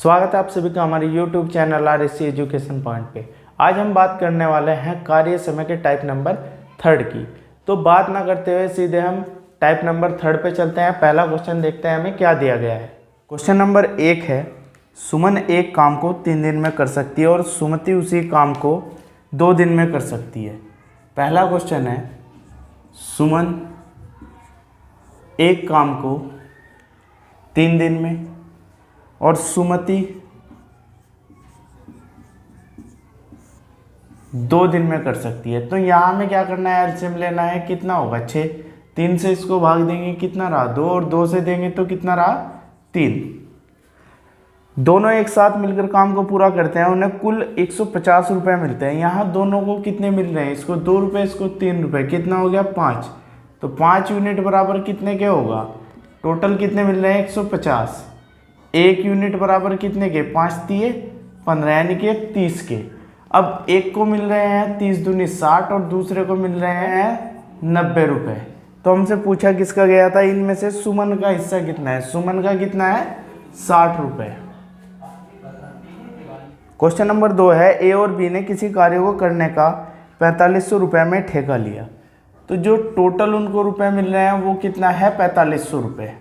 स्वागत है आप सभी का हमारे YouTube channel RSC education point पे। आज हम बात करने वाले हैं कार्य समय के टाइप नंबर 3 की। तो बात ना करते हुए सीधे हम टाइप नंबर 3 पे चलते हैं। पहला क्वेश्चन देखते हैं हमें क्या दिया गया है। क्वेश्चन नंबर 1 है, सुमन एक काम को 3 दिन में कर सकती है और सुमति उसी काम को 2 दिन में कर सकती है। पहला क्वेश्चन है, सुमन एक काम को 3 दिन में और सुमति 2 दिन में कर सकती है। तो यहाँ हमें क्या करना है, एलसीएम लेना है। कितना होगा 6, 3 से इसको भाग देंगे कितना रहा 2, और 2 से देंगे तो कितना रहा 3। दोनों एक साथ मिलकर काम को पूरा करते हैं, उन्हें कुल 150 रुपये मिलते हैं। यहाँ दोनों को कितने मिल रहे हैं, इसको 2 रुपये, इसको 3 रुपये, कितना हो गया 5। तो 5 यूनिट बराबर कितने के होगा, टोटल कितने मिल रहे हैं 150। 1 यूनिट बराबर कितने के, 5 तिये 15 यानी कि 30 के। अब एक को मिल रहे हैं 30 दूनी 60 और दूसरे को मिल रहे हैं 90 रुपये। तो हमसे पूछा किसका गया था, इनमें से सुमन का हिस्सा कितना है। सुमन का कितना है 60 रुपये। क्वेश्चन नंबर 2 है, ए और बी ने किसी कार्य को करने का 4500 रुपये में ठेका लिया। तो जो टोटल उनको रुपए मिल रहे हैं वो कितना है 4500 रुपये।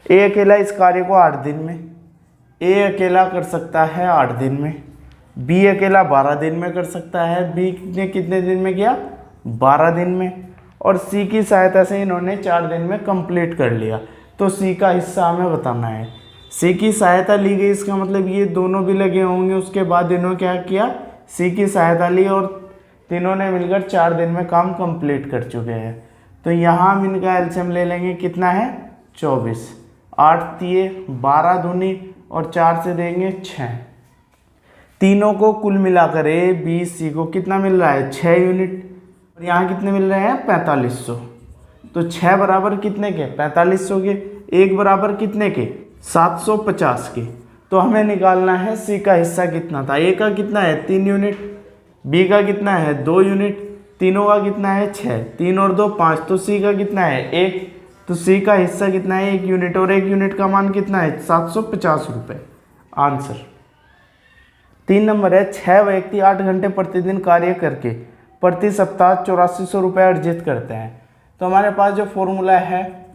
ए अकेला इस कार्य को 8 दिन में, ए अकेला कर सकता है 8 दिन में, बी अकेला 12 दिन में कर सकता है, बी ने कितने दिन में किया 12 दिन में, और सी की सहायता से इन्होंने 4 दिन में कंप्लीट कर लिया। तो सी का हिस्सा हमें बताना है। सी की सहायता ली गई, इसका मतलब ये दोनों भी लगे होंगे। उसके बाद इन्होंने क्या किया, सी की सहायता ली और तीनों ने मिलकर 4 दिन में काम कंप्लीट कर चुके हैं। तो यहाँ हम इनका एलसीएम ले लेंगे, कितना है 24, 8 तिये 12 दूनी और 4 से देंगे 6। तीनों को कुल मिलाकर ए बी सी को कितना मिल रहा है 6 यूनिट, और यहाँ कितने मिल रहे हैं 4500। तो 6 बराबर कितने के 4500 के, 1 बराबर कितने के 750 के। तो हमें निकालना है सी का हिस्सा कितना था। ए का कितना है 3 यूनिट, बी का कितना है 2 यूनिट, तीनों का कितना है 6, 3 और 2 5। तो सी का कितना है 1। तो सी का हिस्सा कितना है 1 यूनिट, और 1 यूनिट का मान कितना है 750 रुपये। आंसर 3 नंबर है, 6 व्यक्ति 8 घंटे प्रतिदिन कार्य करके प्रति सप्ताह 8400 रुपये अर्जित करते हैं। तो हमारे पास जो फॉर्मूला है,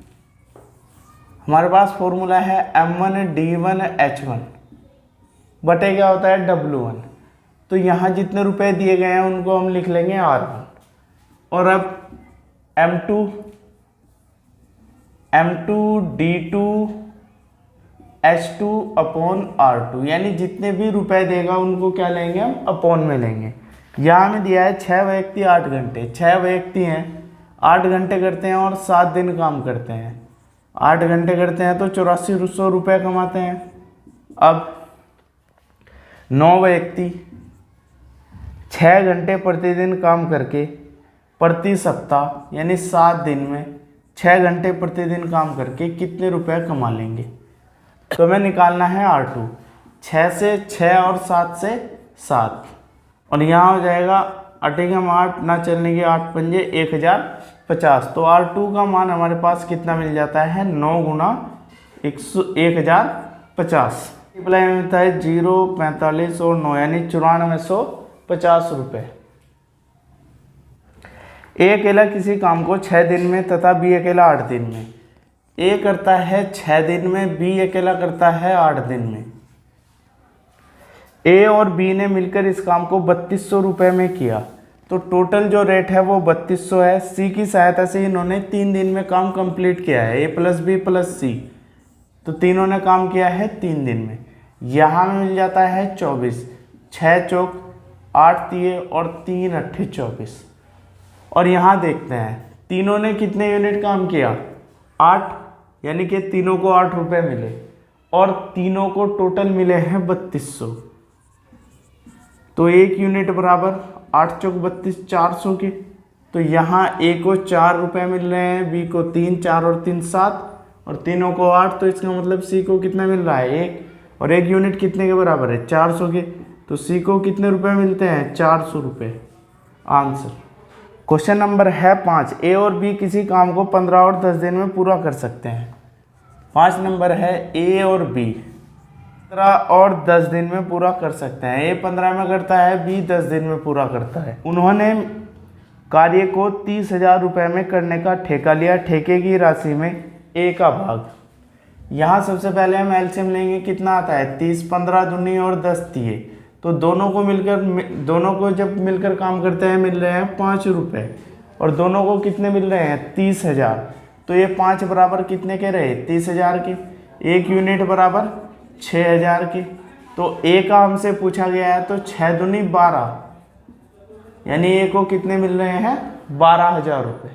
हमारे पास फॉर्मूला है M1D1H1 बटे क्या होता है W1। तो यहाँ जितने रुपए दिए गए हैं उनको हम लिख लेंगे R1, और अब M2D2H2 अपॉन R2, यानी जितने भी रुपए देगा उनको क्या लेंगे हम अपॉन में लेंगे। यहाँ हमें दिया है 6 व्यक्ति 8 घंटे, 6 व्यक्ति हैं 8 घंटे करते हैं और 7 दिन काम करते हैं। 8 घंटे करते हैं तो 8400 रुपये कमाते हैं। अब 9 व्यक्ति 6 घंटे प्रतिदिन काम करके प्रति सप्ताह यानी 7 दिन में 6 घंटे प्रतिदिन काम करके कितने रुपए कमा लेंगे। तो हमें निकालना है R2। 6 से 6 और 7 से 7, और यहाँ हो जाएगा अटेगम 8 ना चलने के 8 पंजे 1050। तो R2 का मान हमारे पास कितना मिल जाता है 9 गुना 1050। रिप्लाई मिलता है 0, 45 और 9 यानी 9450 रुपये। ए अकेला किसी काम को 6 दिन में तथा बी अकेला 8 दिन में। ए करता है 6 दिन में, बी अकेला करता है 8 दिन में। ए और बी ने मिलकर इस काम को 3200 रुपये में किया। तो टोटल जो रेट है वो 3200 है। सी की सहायता से इन्होंने 3 दिन में काम कंप्लीट किया है, ए प्लस बी प्लस सी। तो तीनों ने काम किया है 3 दिन में। यहाँ मिल जाता है 24, 6 चौक 8 तिये और 3 अट्ठे 24। और यहाँ देखते हैं तीनों ने कितने यूनिट काम किया 8, यानी कि तीनों को 8 रुपये मिले, और तीनों को टोटल मिले हैं 3200। तो 1 यूनिट बराबर 8 चौक 32 400 के। तो यहाँ ए को 4 रुपये मिल रहे हैं, बी को 3, 4 और 3 7, और तीनों को 8। तो इसका मतलब सी को कितना मिल रहा है 1, और 1 यूनिट कितने के बराबर है 400 के। तो सी को कितने रुपए मिलते हैं 400 रुपये। आंसर क्वेश्चन नंबर है 5, ए और बी किसी काम को 15 और 10 दिन में पूरा कर सकते हैं। 5 नंबर है ए और बी 15 और 10 दिन में पूरा कर सकते हैं। ए 15 में करता है, बी 10 दिन में पूरा करता है। उन्होंने कार्य को 30,000 रुपये में करने का ठेका लिया। ठेके की राशि में ए का भाग। यहाँ सबसे पहले हम एलसीएम लेंगे, कितना आता है 30, 15 दूनी और 10 दिए, तो दोनों को जब मिलकर काम करते हैं मिल रहे हैं 5 रुपये, और दोनों को कितने मिल रहे हैं 30,000। तो ये 5 बराबर कितने के रहे 30,000 के, 1 यूनिट बराबर 6,000 के। तो ए का हमसे पूछा गया है, तो 6 दूनी 12, यानी ए को कितने मिल रहे हैं 12,000 रुपये।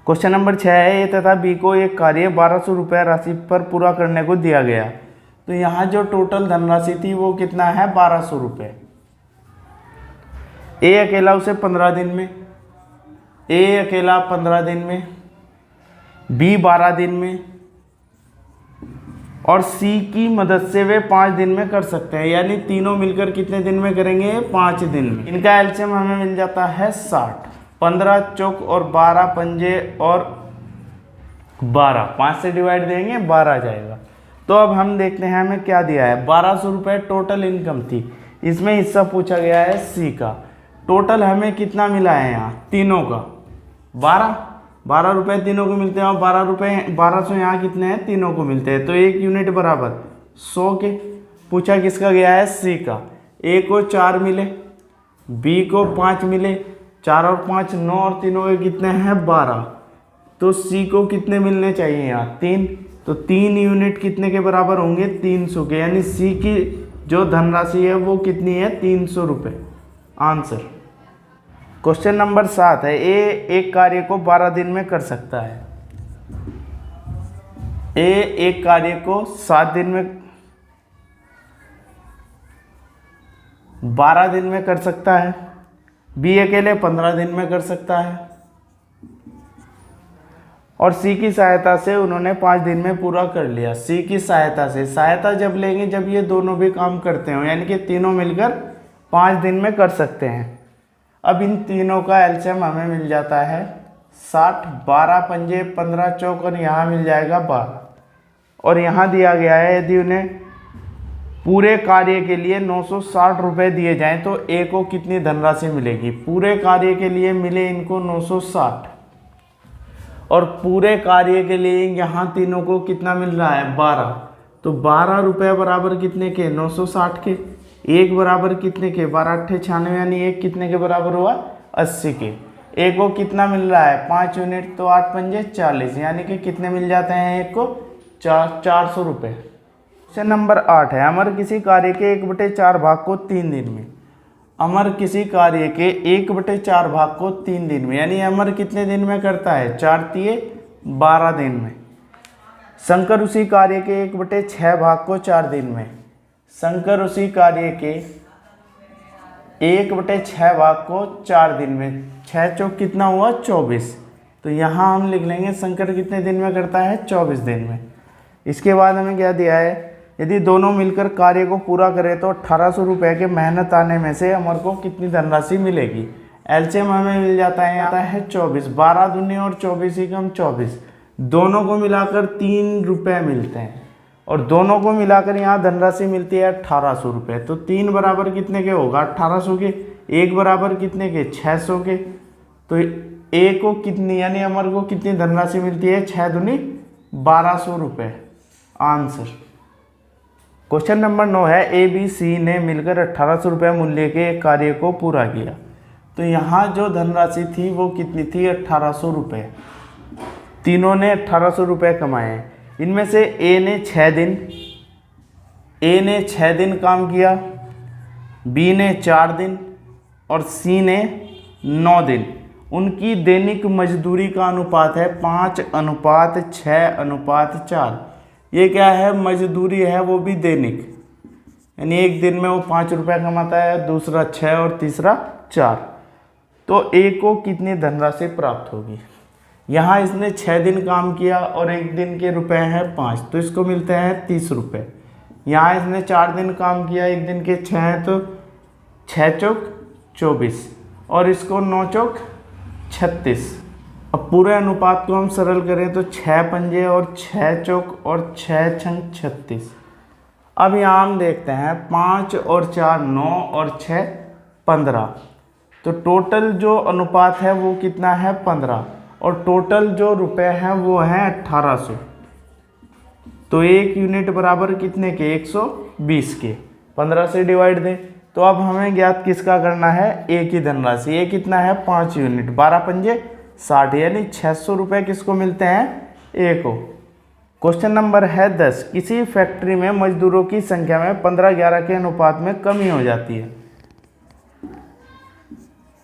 क्वेश्चन नंबर 6 है, ए तथा बी को एक कार्य 1200 रुपये राशि पर पूरा करने को दिया गया। तो यहाँ जो टोटल धनराशि थी वो कितना है 1200 रुपये। ए अकेला उसे 15 दिन में, ए अकेला 15 दिन में, बी 12 दिन में, और सी की मदद से वे 5 दिन में कर सकते हैं। यानी तीनों मिलकर कितने दिन में करेंगे 5 दिन में। इनका एलसीएम हमें मिल जाता है 60। 15 चौक और 12 पंजे और 12, 5 से डिवाइड देंगे 12 आ जाएगा। तो अब हम देखते हैं हमें क्या दिया है। 1200 रुपये टोटल इनकम थी, इसमें हिस्सा पूछा गया है सी का। टोटल हमें कितना मिला है यहाँ तीनों का 12 रुपये तीनों को मिलते हैं, और 1200 यहाँ कितने हैं तीनों को मिलते हैं। तो 1 यूनिट बराबर 100 के। पूछा किसका गया है सी का। ए को 4 मिले, बी को 5 मिले, 4 और 5 9, और तीनों के कितने हैं 12। तो सी को कितने मिलने चाहिए यहाँ 3। तो 3 यूनिट कितने के बराबर होंगे 300 के, यानी सी की जो धनराशि है वो कितनी है 300 रुपये। आंसर। क्वेश्चन नंबर 7 है, ए एक कार्य को 12 दिन में कर सकता है। ए एक कार्य को 7 दिन में 12 दिन में कर सकता है। बी अकेले 15 दिन में कर सकता है, और सी की सहायता से उन्होंने 5 दिन में पूरा कर लिया। सी की सहायता से, सहायता जब लेंगे जब ये दोनों भी काम करते हो, यानी कि तीनों मिलकर 5 दिन में कर सकते हैं। अब इन तीनों का एलसीएम हमें मिल जाता है 60, 12 पंजे 15 चौक, और यहाँ मिल जाएगा 12। और यहाँ दिया गया है यदि उन्हें पूरे कार्य के लिए 960 रुपये दिए जाएं तो ए को कितनी धनराशि मिलेगी। पूरे कार्य के लिए मिले इनको 960, और पूरे कार्य के लिए यहाँ तीनों को कितना मिल रहा है 12। तो 12 रुपये बराबर कितने के 960 के। 1 बराबर कितने के 12 8 96, यानी 1 कितने के बराबर हुआ 80 के। ए को कितना मिल रहा है 5 यूनिट, तो 8 पंजे 40, यानी कि कितने मिल जाते हैं एक को 400 रुपये। क्वेश्चन नंबर 8 है, अमर किसी कार्य के 1/4 भाग को 3 दिन में। अमर किसी कार्य के 1/4 भाग को 3 दिन में, यानी अमर कितने दिन में करता है 4 तिये 12 दिन में। शंकर उसी कार्य के 1/6 भाग को 4 दिन में। शंकर उसी कार्य के 1/6 भाग को 4 दिन में। 6 चौक कितना हुआ 24। तो यहाँ हम लिख लेंगे शंकर कितने दिन में करता है 24 दिन में। इसके बाद हमें क्या दिया है, यदि दोनों मिलकर कार्य को पूरा करें तो 1800 रुपये के मेहनत आने में से अमर को कितनी धनराशि मिलेगी। एलसीएम हमें मिल जाता है 24। 12 दूनी और 24 ही कम 24, दोनों को मिलाकर 3 रुपये मिलते हैं, और दोनों को मिलाकर यहाँ धनराशि मिलती है 1800 रुपये। तो 3 बराबर कितने के होगा 1800 के, 1 बराबर कितने के 600 के। तो ए को कितनी, यानी अमर को कितनी धनराशि मिलती है 6 दूनी 1200 रुपये। आंसर। क्वेश्चन नंबर 9 है, ए बी सी ने मिलकर 1800 रुपये मूल्य के एक कार्य को पूरा किया। तो यहाँ जो धनराशि थी वो कितनी थी 1800 रुपये। तीनों ने 1800 रुपये कमाए। इनमें से ए ने 6 दिन काम किया, बी ने 4 दिन, और सी ने 9 दिन। उनकी दैनिक मजदूरी का अनुपात है 5:6:4। ये क्या है मजदूरी है, वो भी दैनिक, यानी एक दिन में वो 5 रुपये कमाता है, दूसरा 6 और तीसरा 4। तो ए को कितनी धनराशि प्राप्त होगी। यहाँ इसने 6 दिन काम किया और एक दिन के रुपए हैं 5, तो इसको मिलते हैं 30 रुपये। यहाँ इसने 4 दिन काम किया, एक दिन के 6 हैं, तो 6 चौक 24, और इसको 9 चौक 36। अब पूरे अनुपात को हम सरल करें तो 6 पंजे और 6 चौक और 6 छंग 36। अब यहाँ हम देखते हैं 5 और 4 9 और 6 15, तो टोटल जो अनुपात है वो कितना है 15, और टोटल जो रुपए हैं वो हैं 1800। तो 1 यूनिट बराबर कितने के 120 के, 15 से डिवाइड दें। तो अब हमें ज्ञात किसका करना है, ए की धनराशि। ए कितना है 5 यूनिट, 12 पंजे 60, यानी 600 रुपये किसको मिलते हैं, ए को। क्वेश्चन नंबर है 10, किसी फैक्ट्री में मजदूरों की संख्या में 15-11 के अनुपात में कमी हो जाती है।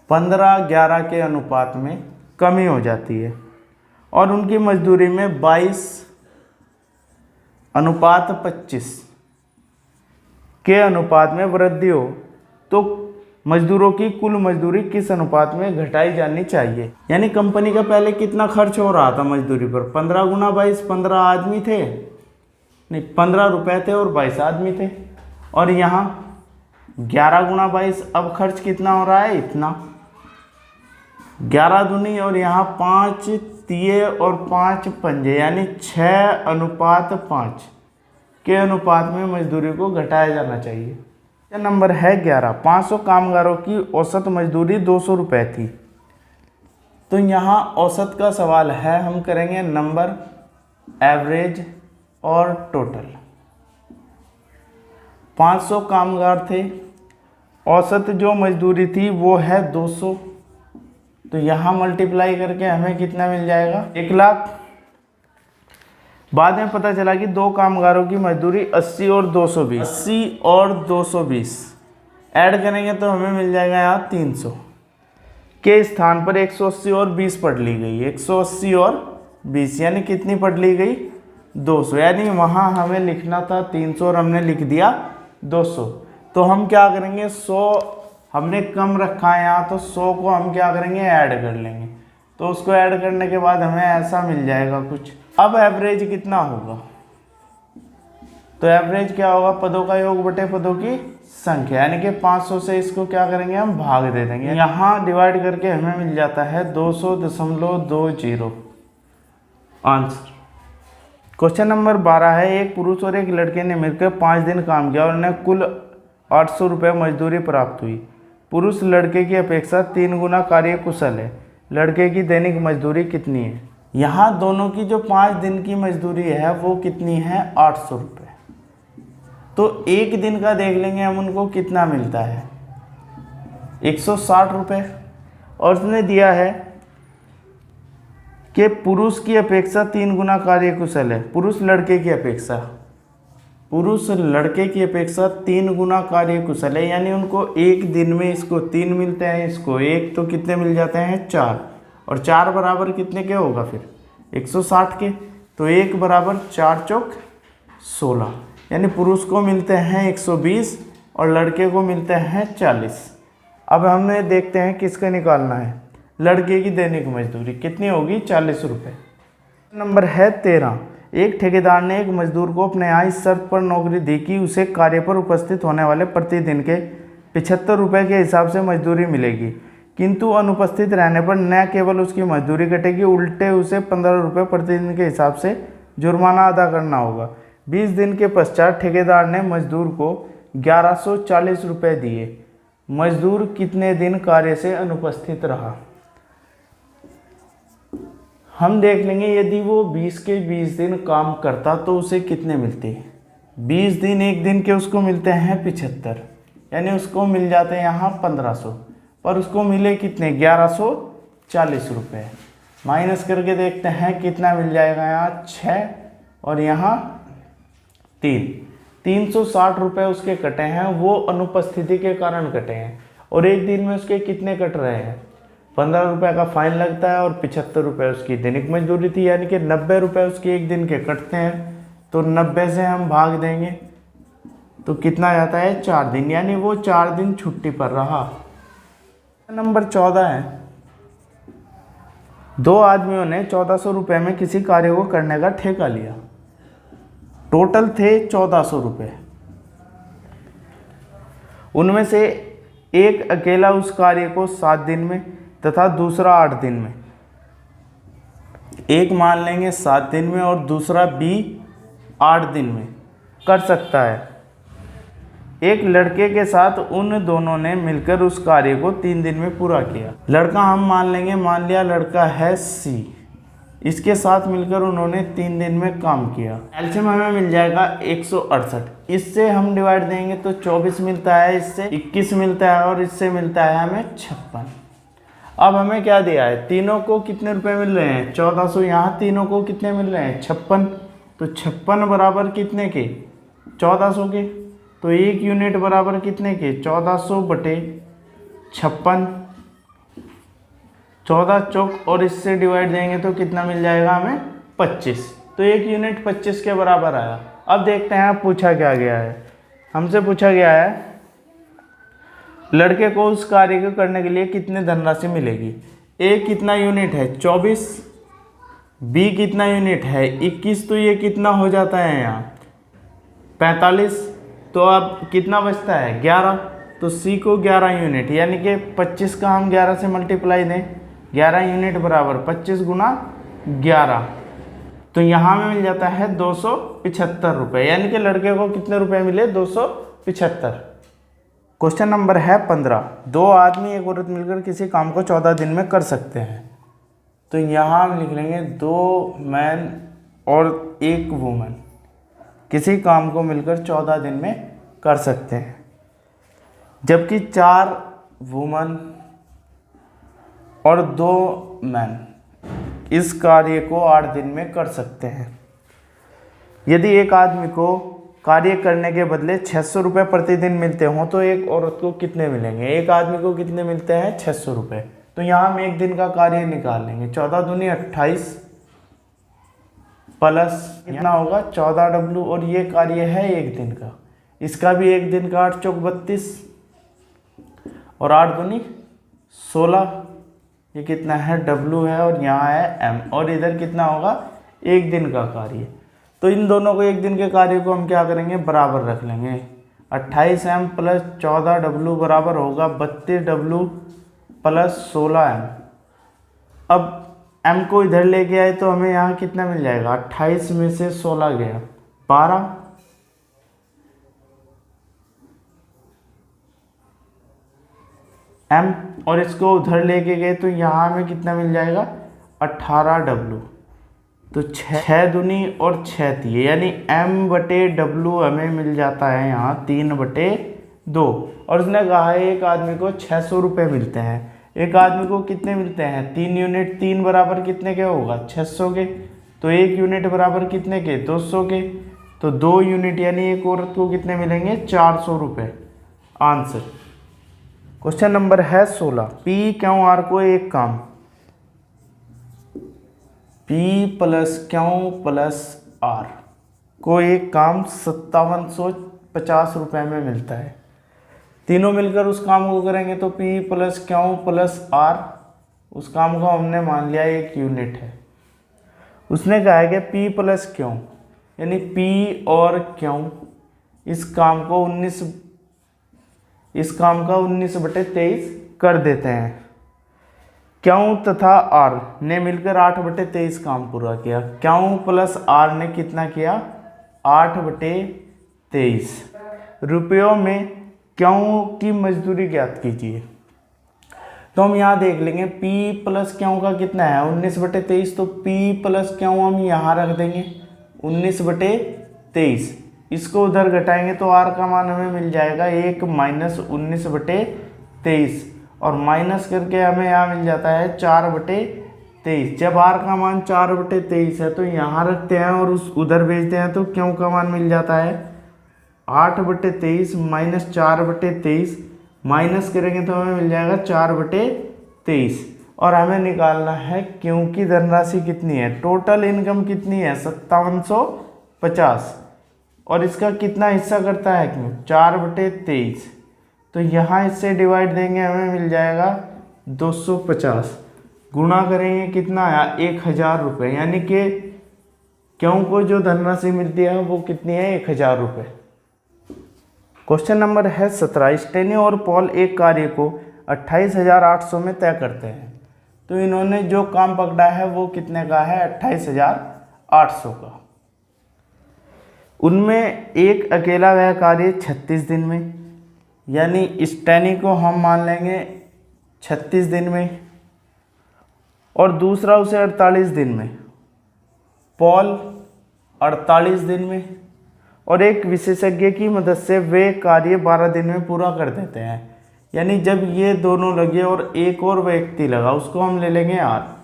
15-11 के अनुपात में कमी हो जाती है और उनकी मजदूरी में 22:25 के अनुपात में वृद्धि हो, तो मजदूरों की कुल मजदूरी किस अनुपात में घटाई जानी चाहिए। यानी कंपनी का पहले कितना खर्च हो रहा था मजदूरी पर, 15 गुना 22, 15 आदमी थे, नहीं 15 रुपए थे और 22 आदमी थे। और यहाँ 11 गुना 22, अब खर्च कितना हो रहा है, इतना 11 दूनी, और यहाँ 5 तिये और 5 पंजे, यानी 6:5 के अनुपात में मजदूरी को घटाया जाना चाहिए। नंबर है 11, 500 कामगारों की औसत मजदूरी 200 रुपये थी। तो यहाँ औसत का सवाल है, हम करेंगे नंबर, एवरेज और टोटल। 500 कामगार थे, औसत जो मजदूरी थी वो है 200, तो यहाँ मल्टीप्लाई करके हमें कितना मिल जाएगा, 1 लाख। बाद में पता चला कि 2 कामगारों की मजदूरी 80 और 220, 80 और 220 ऐड करेंगे तो हमें मिल जाएगा यहाँ 300 के स्थान पर 180 और 20 पढ़ ली गई, 180 और 20 यानी कितनी पढ़ ली गई, 200। यानी वहाँ हमें लिखना था 300 और हमने लिख दिया 200। तो हम क्या करेंगे, 100 हमने कम रखा है यहाँ, तो 100 को हम क्या करेंगे, ऐड कर लेंगे। तो उसको ऐड करने के बाद हमें ऐसा मिल जाएगा कुछ। अब एवरेज कितना होगा, तो एवरेज क्या होगा, पदों का योग बटे पदों की संख्या, यानी कि 500 से इसको क्या करेंगे, हम भाग दे देंगे। यहाँ डिवाइड करके हमें मिल जाता है 200.20 आंसर। क्वेश्चन नंबर 12 है, एक पुरुष और एक लड़के ने मिलकर 5 दिन काम किया और उन्हें कुल 800 रुपये मजदूरी प्राप्त हुई। पुरुष लड़के की अपेक्षा 3 गुना कार्य कुशल है, लड़के की दैनिक मजदूरी कितनी है। यहाँ दोनों की जो 5 दिन की मजदूरी है वो कितनी है, 800 रुपये। तो एक दिन का देख लेंगे हम, उनको कितना मिलता है, 160 रुपये। और उसने दिया है कि पुरुष की अपेक्षा 3 गुना कार्य कुशल है, पुरुष लड़के की अपेक्षा 3 गुना कार्य कुशल है, यानी उनको एक दिन में इसको 3 मिलते हैं, इसको 1, तो कितने मिल जाते हैं, 4। और 4 बराबर कितने के होगा फिर, 160 के। तो 1 बराबर 4 चौक 16, यानी पुरुष को मिलते हैं 120 और लड़के को मिलते हैं 40। अब हमें देखते हैं किसका निकालना है, लड़के की दैनिक मजदूरी कितनी होगी, 40 रुपये। नंबर है 13, एक ठेकेदार ने एक मजदूर को अपने यहाँ इस शर्त पर नौकरी दी कि उसे कार्य पर उपस्थित होने वाले प्रतिदिन के 75 रुपये के हिसाब से मजदूरी मिलेगी, किंतु अनुपस्थित रहने पर न केवल उसकी मजदूरी कटेगी, उल्टे उसे 15 रुपये प्रतिदिन के हिसाब से जुर्माना अदा करना होगा। 20 दिन के पश्चात ठेकेदार ने मजदूर को 1140 रुपये दिए। मजदूर कितने दिन कार्य से अनुपस्थित रहा। हम देख लेंगे, यदि वो 20 के 20 दिन काम करता तो उसे कितने मिलते, 20 दिन एक दिन के उसको मिलते हैं 75, यानी उसको मिल जाते हैं यहाँ 1500, पर उसको मिले कितने, 1140 रुपये। माइनस करके देखते हैं कितना मिल जाएगा, यहाँ 6 और यहाँ 3, 360 रुपये उसके कटे हैं, वो अनुपस्थिति के कारण कटे हैं। और एक दिन में उसके कितने कट रहे हैं, 15 रुपये का फाइन लगता है और 75 रुपये उसकी दैनिक मजदूरी थी, यानी कि 90 रुपये उसके एक दिन के कटते हैं। तो 90 से हम भाग देंगे तो कितना जाता है, 4 दिन, यानी वो 4 दिन छुट्टी पर रहा। नंबर 14 है, 2 आदमियों ने 1400 रुपये में किसी कार्य को करने का ठेका लिया। टोटल थे 1400 रुपये। उनमें से एक अकेला उस कार्य को 7 दिन में तथा दूसरा 8 दिन में, एक मान लेंगे 7 दिन में और दूसरा भी 8 दिन में कर सकता है। एक लड़के के साथ उन दोनों ने मिलकर उस कार्य को 3 दिन में पूरा किया। लड़का हम मान लेंगे, मान लिया लड़का है सी, इसके साथ मिलकर उन्होंने 3 दिन में काम किया। एलसीएम हमें मिल जाएगा 168, इससे हम डिवाइड देंगे तो 24 मिलता है, इससे 21 मिलता है और इससे मिलता है हमें 56। अब हमें क्या दिया है, तीनों को कितने रुपए मिल रहे हैं 1400, यहाँ तीनों को कितने मिल रहे हैं 56, तो 56 बराबर कितने के 1400 के, तो 1 यूनिट बराबर कितने के 1400 बटे 56, 14 चौक और इससे डिवाइड देंगे तो कितना मिल जाएगा हमें 25, तो 1 यूनिट 25 के बराबर आया। अब देखते हैं पूछा क्या गया है, हमसे पूछा गया है लड़के को उस कार्य को करने के लिए कितने धनराशि मिलेगी। ए कितना यूनिट है 24, बी कितना यूनिट है 21, तो ये कितना हो जाता है यहाँ 45, तो अब कितना बचता है 11, तो सी को 11 यूनिट, यानी कि 25 का हम 11 से मल्टीप्लाई दें, 11 यूनिट बराबर 25 गुना 11, तो यहाँ में मिल जाता है 275 रुपये, यानी कि लड़के को कितने रुपए मिले 275। क्वेश्चन नंबर है 15, 2 आदमी एक औरत मिलकर किसी काम को 14 दिन में कर सकते हैं। तो यहाँ हम लिख लेंगे 2 मैन और 1 वूमन किसी काम को मिलकर 14 दिन में कर सकते हैं, जबकि 4 वूमन और 2 मैन इस कार्य को 8 दिन में कर सकते हैं। यदि एक आदमी को कार्य करने के बदले 600 रुपये प्रतिदिन मिलते हों तो एक औरत को कितने मिलेंगे, एक आदमी को कितने मिलते हैं 600 रुपये, तो यहाँ हम एक दिन का कार्य निकाल लेंगे, 14 दूनी 28 प्लस कितना होगा 14W, और ये कार्य है एक दिन का, इसका भी एक दिन का 8 चौक 32 और 8 दूनी 16, ये कितना है W है और यहाँ है M, और इधर कितना होगा एक दिन का कार्य। तो इन दोनों को एक दिन के कार्य को हम क्या करेंगे बराबर रख लेंगे, 28M प्लस 14W बराबर होगा 32W प्लस 16M। अब M को इधर लेके आए तो हमें यहाँ कितना मिल जाएगा, 28 में से 16 गया 12, M और इसको उधर लेके गए तो यहाँ हमें कितना मिल जाएगा 18W, तो 6 दूनी और 6 दिए, यानी M/W हमें मिल जाता है यहाँ 3/2, और उसने कहा है एक आदमी को 600 रुपये मिलते हैं, एक आदमी को कितने मिलते हैं 3 यूनिट, 3 बराबर कितने के होगा 600 के, तो 1 यूनिट बराबर कितने के 200 के, तो 2 यूनिट यानी एक औरत को कितने मिलेंगे 400 रुपये। आंसर क्वेश्चन नंबर है 16, PQR को एक काम P plus Q plus R को एक काम 5750 रुपये में मिलता है, तीनों मिलकर उस काम को करेंगे तो P plus Q plus R, उस काम को हमने मान लिया 1 यूनिट है। उसने कहा है कि P प्लस Q यानी P और Q इस काम का 19/23 कर देते हैं। Q तथा R ने मिलकर 8/23 काम पूरा किया। Q प्लस R ने कितना किया 8/23। रुपयों में Q की मजदूरी ज्ञात कीजिए। तो हम यहाँ देख लेंगे P प्लस Q का कितना है 19/23, तो P प्लस Q हम यहाँ रख देंगे 19/23। इसको उधर घटाएंगे तो R का मान हमें मिल जाएगा 1 माइनस 19/23, और माइनस करके हमें यहाँ मिल जाता है 4/23। जब R का मान 4/23 है तो यहाँ रखते हैं और उस उधर भेजते हैं तो Q का मान मिल जाता है 8/23 माइनस 4/23, माइनस करेंगे तो हमें मिल जाएगा 4/23, और हमें निकालना है Q की धनराशि कितनी है, टोटल इनकम कितनी है 5750, और इसका कितना हिस्सा करता है Q 4/23, तो यहाँ इससे डिवाइड देंगे हमें मिल जाएगा 250, गुणा करेंगे कितना आया 1000 रुपये, यानी कि Q को जो धनराशि मिलती है वो कितनी है 1000 रुपये। क्वेश्चन नंबर है 17, स्टेनी और पॉल एक कार्य को 28800 में तय करते हैं। तो इन्होंने जो काम पकड़ा है वो कितने का है 28800 का। उनमें एक अकेला वह कार्य 36 दिन में, यानी स्टैनी को हम मान लेंगे 36 दिन में, और दूसरा उसे 48 दिन में, पॉल 48 दिन में, और एक विशेषज्ञ की मदद से वे कार्य 12 दिन में पूरा कर देते हैं। यानी जब ये दोनों लगे और एक और व्यक्ति लगा, उसको हम ले लेंगे आर,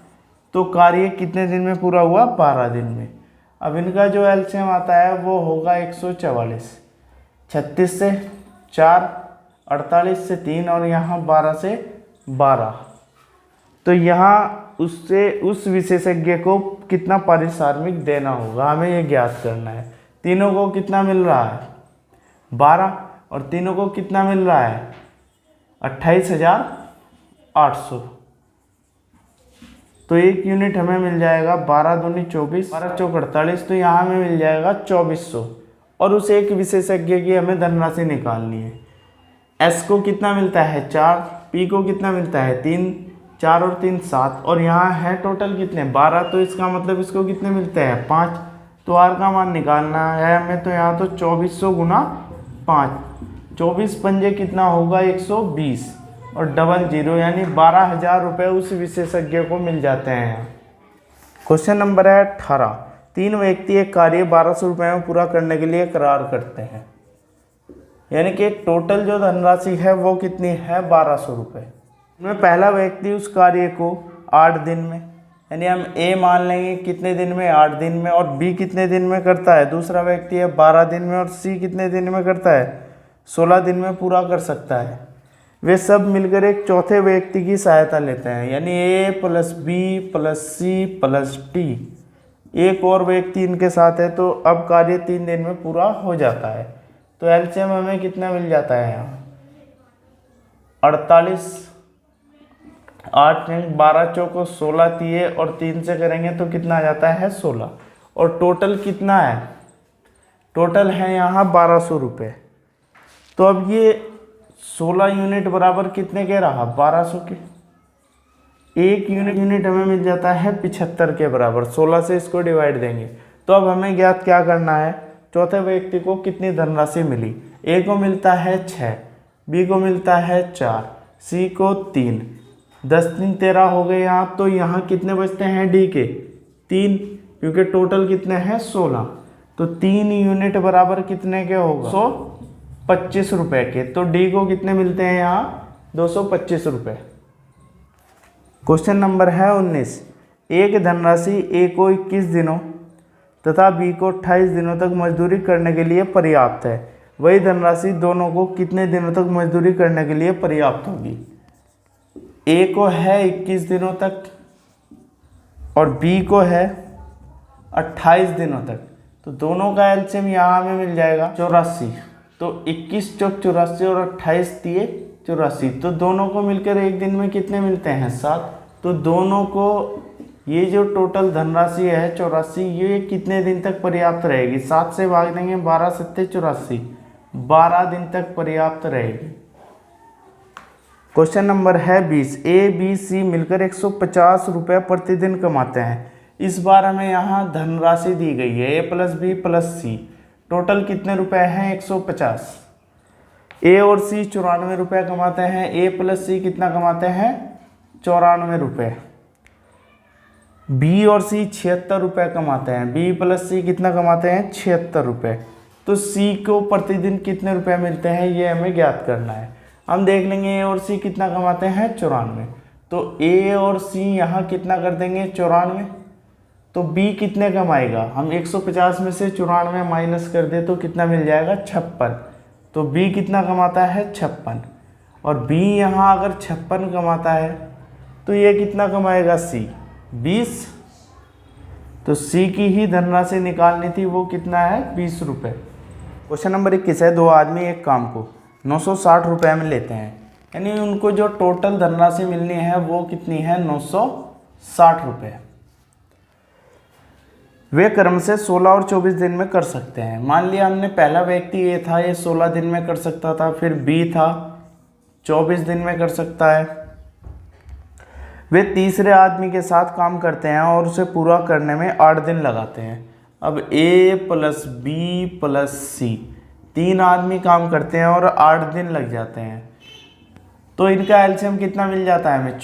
तो कार्य कितने दिन में पूरा हुआ? 12 दिन में। अब इनका जो एलसीएम आता है वो होगा 144, 36 से 4, 48 से 3 और यहाँ 12 से 12। तो यहाँ उससे उस विशेषज्ञ को कितना पारिश्रमिक देना होगा, हमें ये ज्ञात करना है। तीनों को कितना मिल रहा है? 12, और तीनों को कितना मिल रहा है? 28,800। तो एक यूनिट हमें मिल जाएगा 12 दूनी 24, 12 चौक 48, तो यहाँ हमें मिल जाएगा 2400। और उस एक विशेषज्ञ की हमें धनराशि निकालनी है। एस को कितना मिलता है? 4, पी को कितना मिलता है? 3, 4 और 3 7, और यहाँ है टोटल कितने? 12, तो इसका मतलब इसको कितने मिलते हैं? 5। तो आर का मान निकालना है हमें, तो यहाँ तो 2400 गुना 5, 24 पंजे कितना होगा? 120, और डबल जीरो, यानी 12,000 रुपये उस विशेषज्ञ को मिल जाते हैं। क्वेश्चन नंबर है 18। 3 व्यक्ति एक कार्य 1200 रुपये में पूरा करने के लिए करार करते हैं, यानी कि टोटल जो धनराशि है वो कितनी है? 1200 रुपये। इनमें पहला व्यक्ति उस कार्य को 8 दिन में, यानी हम ए मान लेंगे कितने दिन में? 8 दिन में, और बी कितने दिन में करता है? दूसरा व्यक्ति है 12 दिन में, और सी कितने दिन में करता है? 16 दिन में पूरा कर सकता है। वे सब मिलकर एक चौथे व्यक्ति की सहायता लेते हैं, यानी A plus B plus C plus D, एक और व्यक्ति इनके साथ है, तो अब कार्य 3 दिन में पूरा हो जाता है। तो एलसीएम हमें कितना मिल जाता है यहाँ? 48, 8 12 चौको 16 दिए, और 3 से करेंगे तो कितना आ जाता है? 16। और टोटल कितना है? टोटल है यहाँ 1200 रुपये। तो अब ये 16 यूनिट बराबर कितने के रहा? 1200 के। एक यूनिट हमें मिल जाता है 75 के बराबर। 16 से इसको डिवाइड देंगे। तो अब हमें ज्ञात क्या करना है? चौथे व्यक्ति को कितनी धनराशि मिली? ए को मिलता है 6, बी को मिलता है 4, सी को 3, 10 3 13 हो गए यहाँ। तो यहाँ कितने बचते हैं डी के? 3, क्योंकि टोटल कितने हैं? 16। तो 3 यूनिट बराबर कितने के होगा? 125 रुपये के। तो डी को कितने मिलते हैं यहाँ? 225 रुपये। क्वेश्चन नंबर है 19। एक धनराशि ए को 21 दिनों तथा बी को 28 दिनों तक मजदूरी करने के लिए पर्याप्त है। वही धनराशि दोनों को कितने दिनों तक मजदूरी करने के लिए पर्याप्त होगी? ए को है 21 दिनों तक और बी को है 28 दिनों तक। तो दोनों का एलसीएम यहाँ हमें मिल जाएगा 84। तो 21 चौक 84 और 28 दिए 84। तो दोनों को मिलकर एक दिन में कितने मिलते हैं? 7। तो दोनों को ये जो टोटल धनराशि है 84, ये कितने दिन तक पर्याप्त रहेगी? 7 से भाग देंगे, 12 7 84, 12 दिन तक पर्याप्त रहेगी। क्वेश्चन नंबर है 20। ए बी सी मिलकर 150 रुपये प्रतिदिन कमाते हैं। इस बार हमें यहाँ धनराशि दी गई है ए प्लस बी प्लस सी। टोटल कितने रुपए हैं? 150। ए और सी 94 रुपये कमाते हैं। ए प्लस सी कितना कमाते हैं? 94 रुपये। बी और सी 76 रुपये कमाते हैं। बी प्लस सी कितना कमाते हैं? 76 रुपये। तो सी को प्रतिदिन कितने रुपए मिलते हैं, ये हमें ज्ञात करना है। हम देख लेंगे ए और सी कितना कमाते हैं? 94। तो ए और सी यहाँ कितना कर देंगे? 94। तो बी कितने कमाएगा? हम 150 में से 94 माइनस कर दे तो कितना मिल जाएगा? 56। तो बी कितना कमाता है? 56। और बी यहाँ अगर 56 कमाता है तो ये कितना कमाएगा? सी 20। तो सी की ही धनराशि निकालनी थी, वो कितना है? 20 रुपये। क्वेश्चन नंबर 21 है। 2 आदमी एक काम को 960 रुपये में लेते हैं, यानी उनको जो टोटल धनराशि मिलनी है वो कितनी है? 960 रुपये। वे क्रम से 16 और 24 दिन में कर सकते हैं। मान लिया हमने पहला व्यक्ति ए था, ये 16 दिन में कर सकता था, फिर बी था 24 दिन में कर सकता है। वे तीसरे आदमी के साथ काम करते हैं और उसे पूरा करने में 8 दिन लगाते हैं। अब ए प्लस बी प्लस सी, 3 आदमी काम करते हैं और 8 दिन लग जाते हैं, तो इनका एलसीएम कितना मिल जाता है हमें?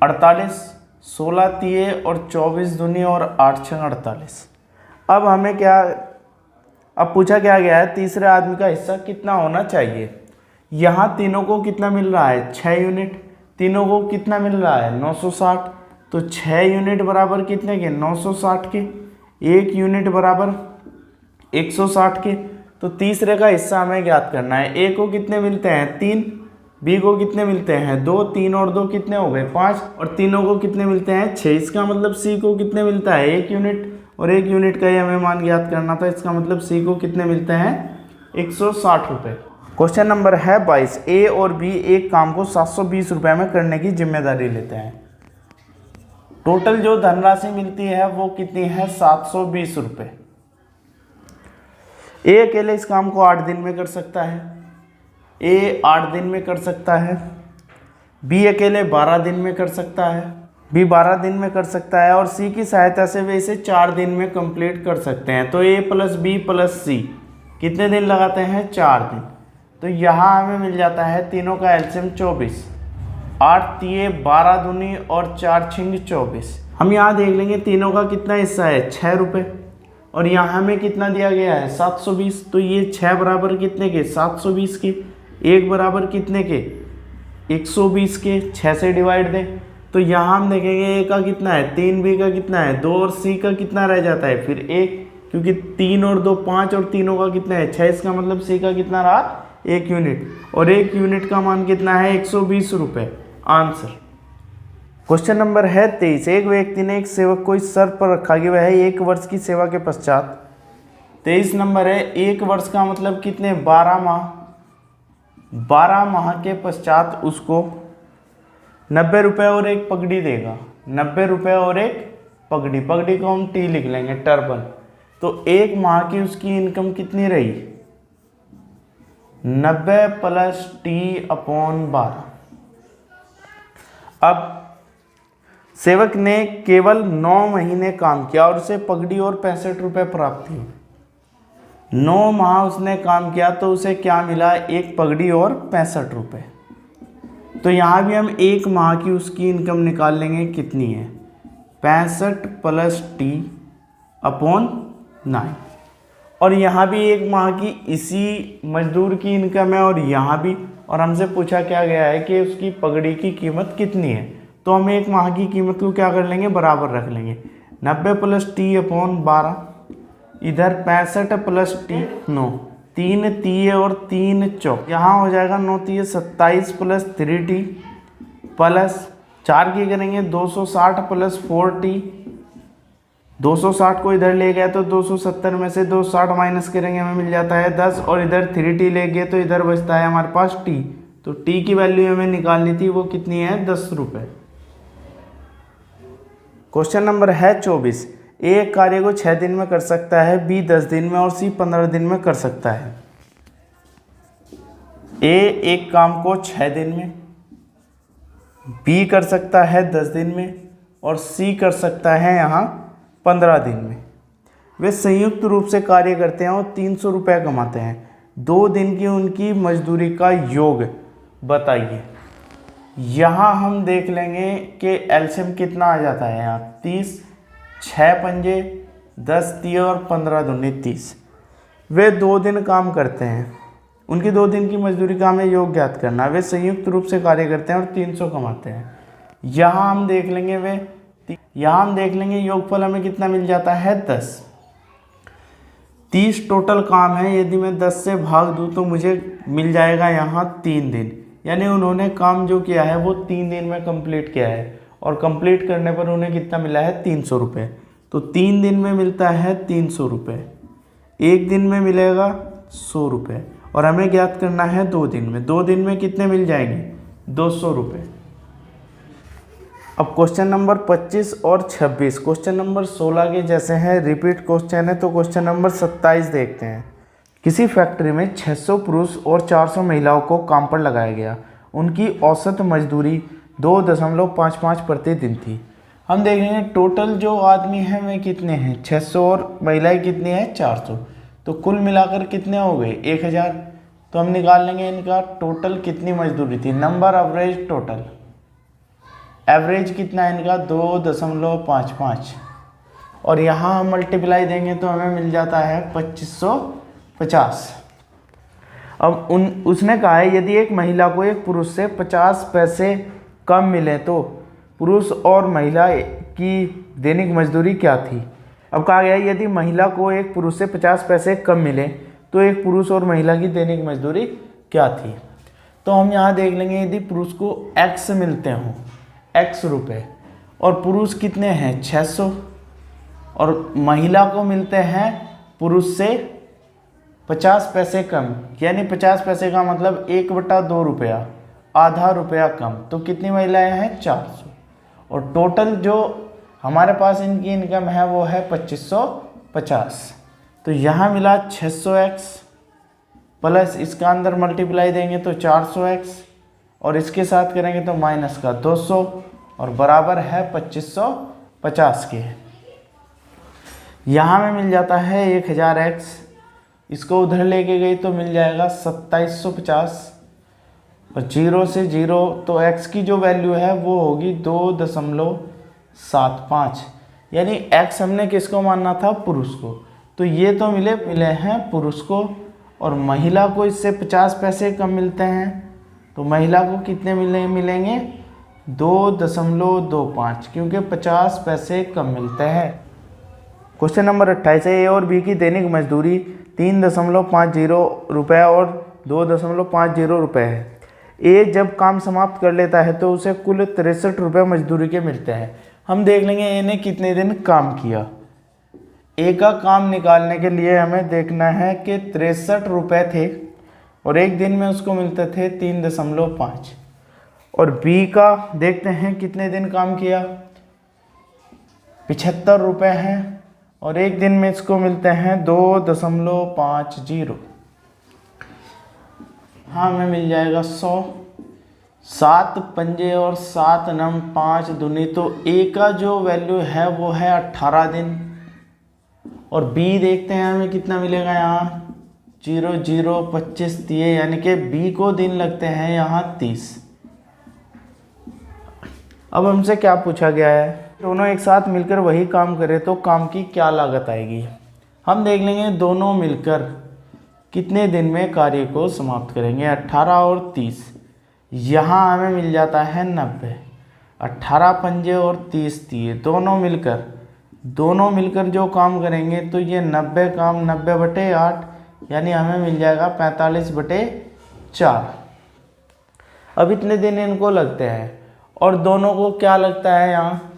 48, 16 तिये और 24 दूनी और 8 छंग 48। अब हमें क्या, अब पूछा क्या गया है, तीसरे आदमी का हिस्सा कितना होना चाहिए। यहाँ तीनों को कितना मिल रहा है? 6 यूनिट। तीनों को कितना मिल रहा है? 960। तो 6 यूनिट बराबर कितने के? 960 के। 1 यूनिट बराबर 160 के। तो तीसरे का हिस्सा हमें ज्ञात करना है। ए को कितने मिलते हैं? 3। बी को कितने मिलते हैं? 2। 3 और 2 कितने हो गए? 5। और तीनों को कितने मिलते हैं? 6। इसका मतलब सी को कितने मिलता है? 1 यूनिट। और 1 यूनिट का ही हमें मान ज्ञात करना था। इसका मतलब सी को कितने मिलते हैं? 160 रुपये। क्वेश्चन नंबर है 22। ए और बी एक काम को 720 रुपये में करने की जिम्मेदारी लेते हैं। टोटल जो धनराशि मिलती है वो कितनी है? 720 रुपये। ए अकेले इस काम को 8 दिन में कर सकता है। ए 8 दिन में कर सकता है। बी अकेले 12 दिन में कर सकता है। बी 12 दिन में कर सकता है। और सी की सहायता से वे इसे 4 दिन में कंप्लीट कर सकते हैं। तो ए प्लस बी प्लस सी कितने दिन लगाते हैं? 4 दिन। तो यहाँ हमें मिल जाता है तीनों का एलसीएम 24। 8 तिये 12 दूनी और 4 छिंग 24। हम यहाँ देख लेंगे तीनों का कितना हिस्सा है? 6 रुपये। और यहाँ हमें कितना दिया गया है? 720। तो ये 6 बराबर कितने के? 720 के। 1 बराबर कितने के? 120 के। 6 से डिवाइड दें तो यहाँ हम देखेंगे ए का कितना है? 3, बी का कितना है? 2 और सी का कितना रह जाता है फिर 1, क्योंकि 3 और 2 5 और तीनों का कितना है? 6। इसका मतलब सी का कितना रहा? 1 यूनिट। और 1 यूनिट का मान कितना है? 120 रुपये। आंसर। क्वेश्चन नंबर है 23। एक व्यक्ति ने एक सेवक को इस शर्त पर रखा कि वह 1 वर्ष की सेवा के पश्चात, 23 नंबर है, 1 वर्ष का मतलब कितने? 12 माह। 12 माह के पश्चात उसको 90 रुपये और एक पगड़ी देगा। 90 रुपये और एक पगड़ी, पगड़ी को हम टी लिख लेंगे, टर्बन। तो 1 माह की उसकी इनकम कितनी रही? 90 प्लस टी अपॉन 12। अब सेवक ने केवल 9 महीने काम किया और उसे पगड़ी और 65 रुपये प्राप्त हुए। 9 माह उसने काम किया तो उसे क्या मिला? एक पगड़ी और 65 रुपये। तो यहाँ भी हम 1 माह की उसकी इनकम निकाल लेंगे, कितनी है? 65 प्लस टी अपॉन 9। और यहाँ भी 1 माह की इसी मजदूर की इनकम है और यहाँ भी, और हमसे पूछा क्या गया है कि उसकी पगड़ी की कीमत कितनी है। तो हम 1 माह की कीमत को क्या कर लेंगे? बराबर रख लेंगे। 90 प्लस टी अपॉन 12, इधर 65 प्लस टी 9, 3 तिये और 3 चौक, यहाँ हो जाएगा 9 तिये 27 प्लस 3 टी प्लस 4 की करेंगे 260 प्लस 4 टी। 260 को इधर ले गए तो 270 में से 260 माइनस करेंगे, हमें मिल जाता है 10। और इधर 3 टी ले गए तो इधर बचता है हमारे पास टी। तो टी की वैल्यू हमें निकालनी थी, वो कितनी है? 10 रुपये। क्वेश्चन नंबर है 24। ए एक कार्य को 6 दिन में कर सकता है, बी 10 दिन में और सी 15 दिन में कर सकता है। ए एक काम को 6 दिन में, बी कर सकता है 10 दिन में और सी कर सकता है यहाँ 15 दिन में। वे संयुक्त रूप से कार्य करते हैं और 300 रुपये कमाते हैं। 2 दिन की उनकी मजदूरी का योग बताइए। यहाँ हम देख लेंगे कि एलसीएम कितना आ जाता है यहाँ 30, 6 पंजे 10 तिये और 15 दूनी 30। वे 2 दिन काम करते हैं, उनकी 2 दिन की मजदूरी का हमें योग ज्ञात करना। वे संयुक्त रूप से कार्य करते हैं और 300 कमाते हैं। यहाँ हम देख लेंगे योगफल हमें कितना मिल जाता है? 10। 30 टोटल काम है, यदि मैं 10 से भाग दूँ तो मुझे मिल जाएगा यहाँ 3 दिन। यानी उन्होंने काम जो किया है वो 3 दिन में कंप्लीट किया है और कंप्लीट करने पर उन्हें कितना मिला है? 300 रुपये। तो 3 दिन में मिलता है 300 रुपये, 1 दिन में मिलेगा 100 रुपये और हमें ज्ञात करना है 2 दिन में। 2 दिन में कितने मिल जाएंगे? 200 रुपये। अब क्वेश्चन नंबर 25 और 26 क्वेश्चन नंबर 16 के जैसे हैं, रिपीट क्वेश्चन है। तो क्वेश्चन नंबर 27 देखते हैं। किसी फैक्ट्री में 600 पुरुष और 400 महिलाओं को काम पर लगाया गया। उनकी औसत मजदूरी 2.55 प्रति दिन थी। हम देखेंगे टोटल जो आदमी हैं वे कितने हैं 600 और महिलाएं कितनी हैं 400, तो कुल मिलाकर कितने हो गए 1000। तो हम निकाल लेंगे इनका टोटल कितनी मजदूरी थी, नंबर एवरेज टोटल, एवरेज कितना है इनका 2.55, और यहाँ हम मल्टीप्लाई देंगे तो हमें मिल जाता है 2550। अब उसने कहा है यदि एक महिला को एक पुरुष से 50 पैसे कम मिले तो पुरुष और महिला की दैनिक मजदूरी क्या थी। अब कहा गया है यदि महिला को एक पुरुष से 50 पैसे कम मिले तो एक पुरुष और महिला की दैनिक मजदूरी क्या थी। तो हम यहाँ देख लेंगे यदि पुरुष को x मिलते हों x रुपये और पुरुष कितने हैं 600, और महिला को मिलते हैं पुरुष से 50 पैसे कम, यानी 50 पैसे का मतलब 1/2 रुपया, आधा रुपया कम, तो कितनी महिलाएं हैं 400, और टोटल जो हमारे पास इनकी इनकम है वो है 2550। तो यहाँ मिला 600x प्लस इसका अंदर मल्टीप्लाई देंगे तो 400x, और इसके साथ करेंगे तो माइनस का 200, और बराबर है 2550 के। यहाँ में मिल जाता है 1000x, इसको उधर लेके गई तो मिल जाएगा 2750, और 0 से 0 तो x की जो वैल्यू है वो होगी 2.75, यानी x हमने किसको मानना था पुरुष को, तो ये तो मिले हैं पुरुष को, और महिला को इससे 50 पैसे कम मिलते हैं, तो महिला को कितने मिलेंगे 2.25, क्योंकि 50 पैसे कम मिलते हैं। क्वेश्चन नंबर 28 है ए और बी की दैनिक मजदूरी 3.50 रुपये और 2.50 रुपये है। ए जब काम समाप्त कर लेता है तो उसे कुल 63 रुपये मजदूरी के मिलते हैं। हम देख लेंगे ए ने कितने दिन काम किया। ए का काम निकालने के लिए हमें देखना है कि 63 रुपये थे और एक दिन में उसको मिलते थे 3.5, और बी का देखते हैं कितने दिन काम किया 75 रुपये हैं और एक दिन में इसको मिलते हैं 2.50। हाँ हमें मिल जाएगा 100, 7 पंजे और 7 नम 5 दूनी, तो ए का जो वैल्यू है वो है 18 दिन, और बी देखते हैं हमें कितना मिलेगा यहाँ 0 0 25 दिए, यानी कि बी को दिन लगते हैं यहाँ 30। अब हमसे क्या पूछा गया है, दोनों एक साथ मिलकर वही काम करें तो काम की क्या लागत आएगी। हम देख लेंगे दोनों मिलकर कितने दिन में कार्य को समाप्त करेंगे, 18 और 30। यहाँ हमें मिल जाता है 90, 18 पंजे और 30 दिए, दोनों मिलकर जो काम करेंगे तो ये 90 काम 90/8, यानी हमें मिल जाएगा 45/4। अब इतने दिन इनको लगते हैं और दोनों को क्या लगता है यहाँ